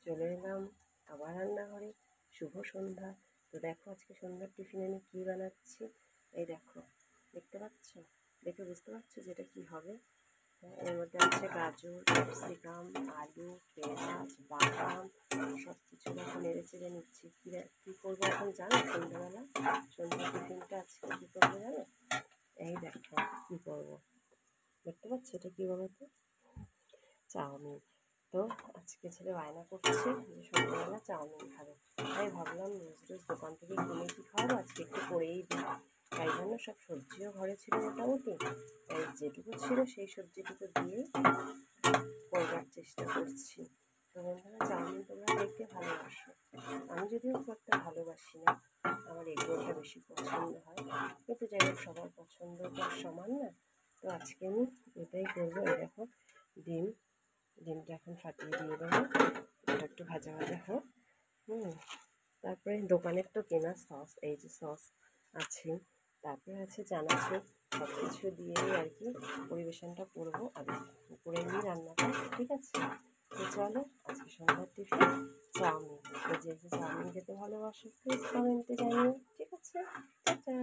চলে এলাম আবার রান্নাঘরে। শুভ সন্ধ্যা। তো দেখো আজকে সন্ধ্যার টিফিনে আমি কী বানাচ্ছি। এই দেখো, দেখতে পাচ্ছ? দেখে বুঝতে পারছো যে এটা কী হবে? এর মধ্যে আছে গাজর, ক্যাপসিকাম, আলু, পেঁয়াজ, বাদাম, সব কিছু এখন নেড়ে চেড়ে নিচ্ছি। কী করবো এখন জানো? সন্ধ্যাবেলা সন্ধ্যার টিফিনটা আজকে কী করবো জানো? এই দেখো কী করবো, দেখতে পাচ্ছ এটা কী বলো তো? চাউমিন। তো আজকে ছেলে বায়না করছে যে সন্ধ্যাবেলা চাউমিন খাবে। তাই ভাবলাম রোজ রোজ দোকান থেকে কিনে কি খাওয়াবো, আজকে একটু করেই দিই। তাই জন্য সব সবজিও ঘরে ছিল মোটামুটি, তাই যেটুকু ছিল সেই সবজিটুকু দিয়ে করবার চেষ্টা করছি। তো বন্ধুরা, চাউমিন তোমরা দেখতে ভালোবাসো, আমি যদিও করতে ভালোবাসি না, আমার এগুলোটা বেশি পছন্দ হয়। কিন্তু যাই হোক, সবার পছন্দ তো সমান না। তো আজকে আমি এটাই করবো। এই দেখো, ডিমটা এখন ফাটিয়ে দিয়ে দেবো, এটা একটু ভাজা ভাজা হোক। তারপরে দোকানের তো কেনা সস, এই যে সস আছে, তারপরে আছে চানাচুর, সব কিছু দিয়েই আর কি পরিবেশনটা করবো আর করে নিই রান্নাটা। ঠিক আছে, তো চলো আজকে সন্ধ্যার টিফিন চাউমিন। যে চাউমিন খেতে ভালোবাসো প্লিজ কমেন্টে জানিও। ঠিক আছে, টাটা।